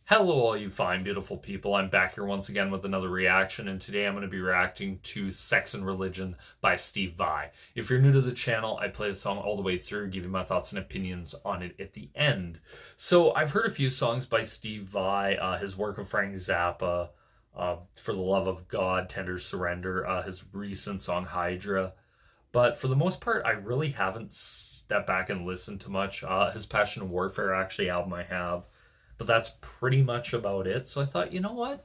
Hello, all you fine, beautiful people. I'm back here once again with another reaction, and today I'm going to be reacting to Sex and Religion by Steve Vai. If you're new to the channel, I play the song all the way through, give you my thoughts and opinions on it at the end. So I've heard a few songs by Steve Vai, his work with Frank Zappa, For the Love of God, Tender Surrender, his recent song Hydra. But for the most part, I really haven't stepped back and listened to much. His Passion and Warfare actually album I have. But that's pretty much about it. So I thought, you know what?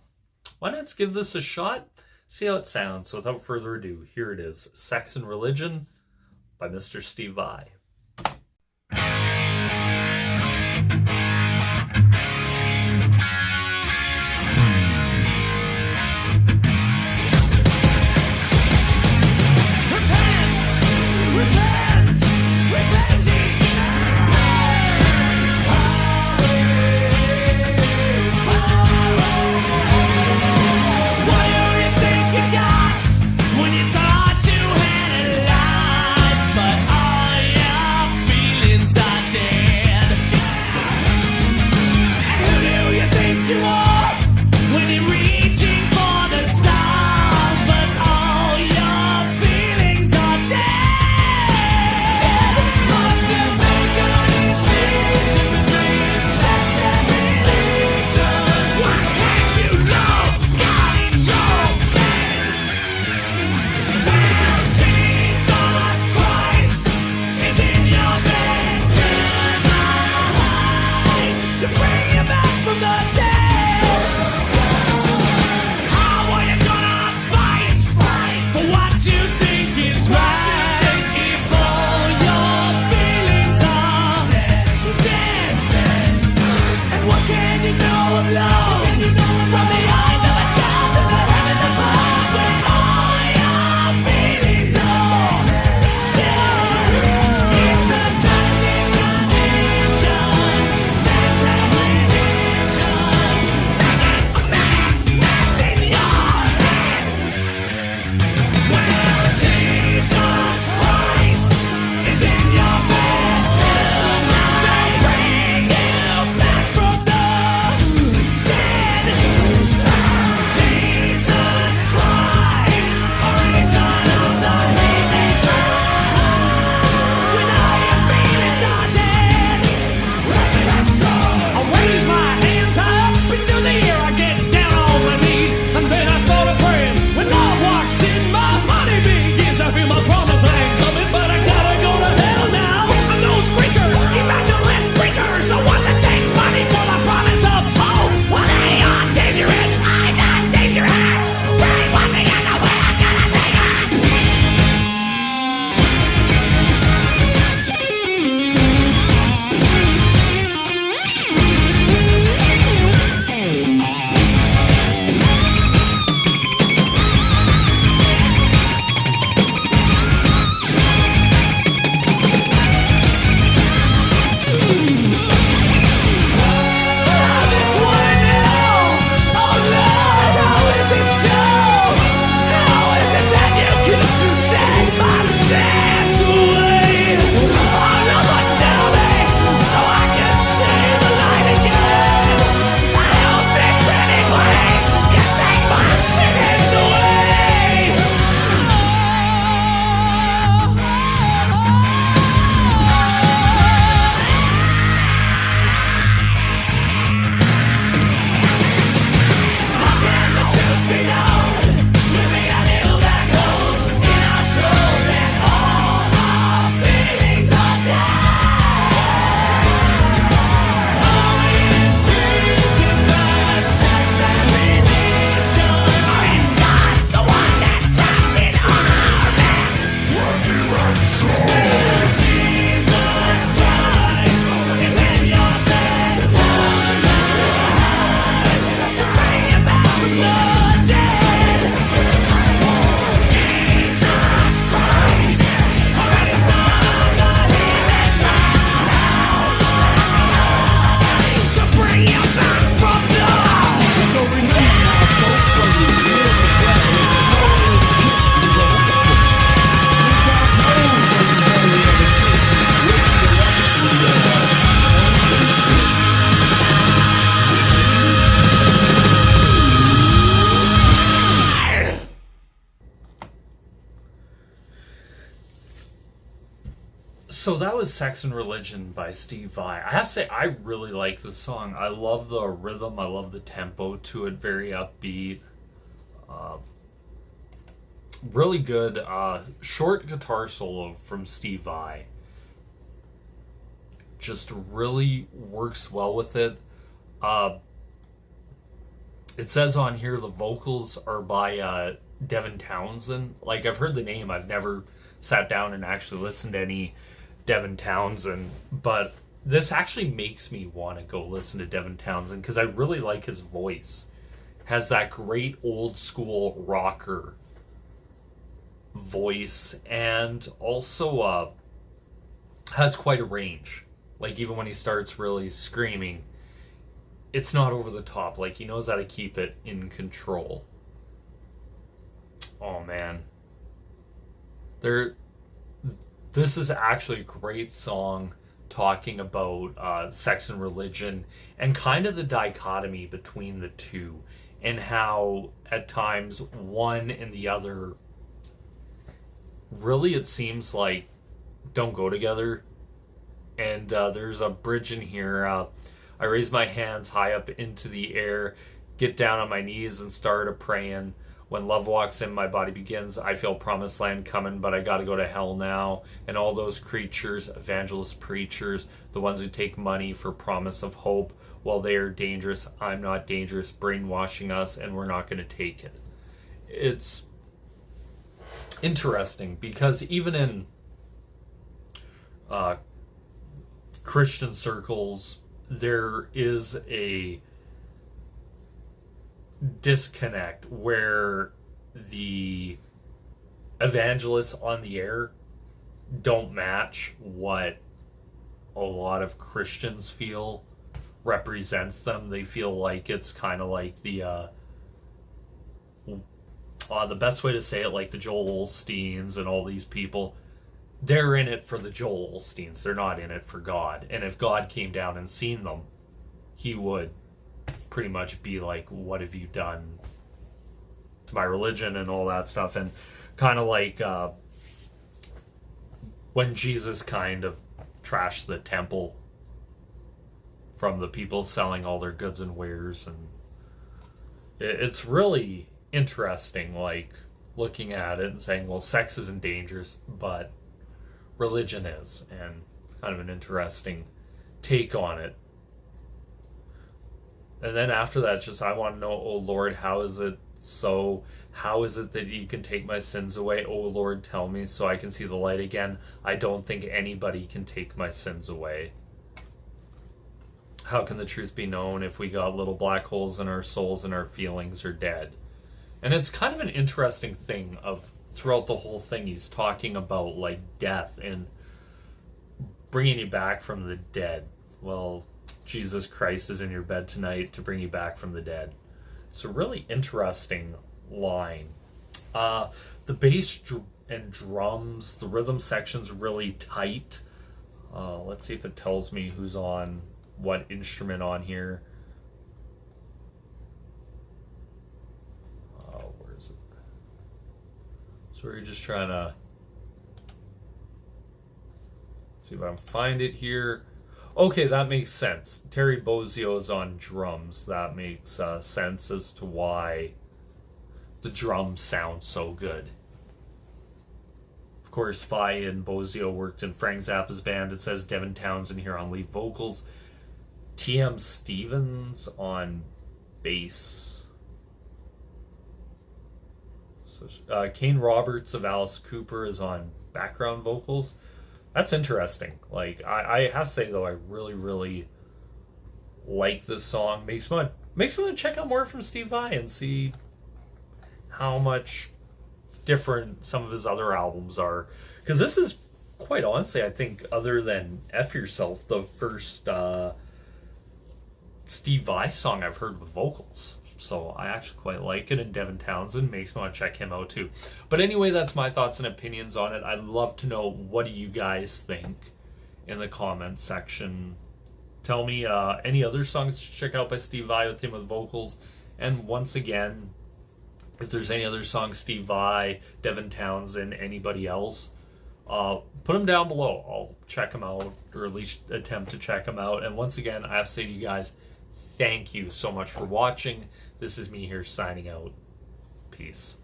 Why not give this a shot? See how it sounds. So without further ado, here it is. Sex and Religion by Mr. Steve Vai. So that was Sex and Religion by Steve Vai. I have to say, I really like this song. I love the rhythm. I love the tempo to it. Very upbeat. Really good short guitar solo from Steve Vai. Just really works well with it. It says on here the vocals are by Devin Townsend. Like, I've heard the name. I've never sat down and actually listened to any Devin Townsend, but this actually makes me want to go listen to Devin Townsend because I really like his voice. Has that great old school rocker voice, and also has quite a range. Like, even when he starts really screaming, it's not over the top. Like, he knows how to keep it in control. Oh man, this is actually a great song talking about sex and religion and kind of the dichotomy between the two, and how at times one and the other really, it seems like, don't go together. And there's a bridge in here. I raise my hands high up into the air, get down on my knees and start a praying. When love walks in, my body begins. I feel promised land coming, but I gotta go to hell now. And all those creatures, evangelist preachers, the ones who take money for promise of hope, well, they are dangerous. I'm not dangerous, brainwashing us, and we're not gonna take it. It's interesting because even in Christian circles, there is a disconnect where the evangelists on the air don't match what a lot of Christians feel represents them. They feel like it's kind of like the best way to say it, like the Joel Osteens and all these people. They're in it for the Joel Osteens. They're not in it for God. And if God came down and seen them, he would pretty much be like, what have you done to my religion and all that stuff. And kind of like when Jesus kind of trashed the temple from the people selling all their goods and wares. And it's really interesting, like, looking at it and saying, well, sex isn't dangerous, but religion is. And it's kind of an interesting take on it. And then after that, just, I want to know, oh Lord, how is it so? How is it that you can take my sins away? Oh Lord, tell me so I can see the light again. I don't think anybody can take my sins away. How can the truth be known if we got little black holes in our souls and our feelings are dead? And it's kind of an interesting thing of throughout the whole thing, he's talking about like death and bringing you back from the dead. Well, Jesus Christ is in your bed tonight to bring you back from the dead. It's a really interesting line. The bass and drums, the rhythm section's really tight. Let's see if it tells me who's on what instrument on here. Where is it? So we're just trying to see if I can find it here. Okay, that makes sense. Terry Bozzio's on drums. That makes sense as to why the drums sound so good. Of course, Vai and Bozzio worked in Frank Zappa's band. It says Devin Townsend here on lead vocals. T.M. Stevens on bass. So, Kane Roberts of Alice Cooper is on background vocals. That's interesting. Like, I have to say, though, I really, really like this song. Makes me want to check out more from Steve Vai and see how much different some of his other albums are. Because this is, quite honestly, I think, other than F Yourself, the first Steve Vai song I've heard with vocals. So I actually quite like it, and Devin Townsend makes me want to check him out too. But anyway, that's my thoughts and opinions on it. I'd love to know, what do you guys think in the comments section. Tell me any other songs to check out by Steve Vai with him with vocals. And once again, if there's any other songs, Steve Vai, Devin Townsend, anybody else, put them down below. I'll check them out, or at least attempt to check them out. And once again, I have to say to you guys, thank you so much for watching. This is me here signing out. Peace.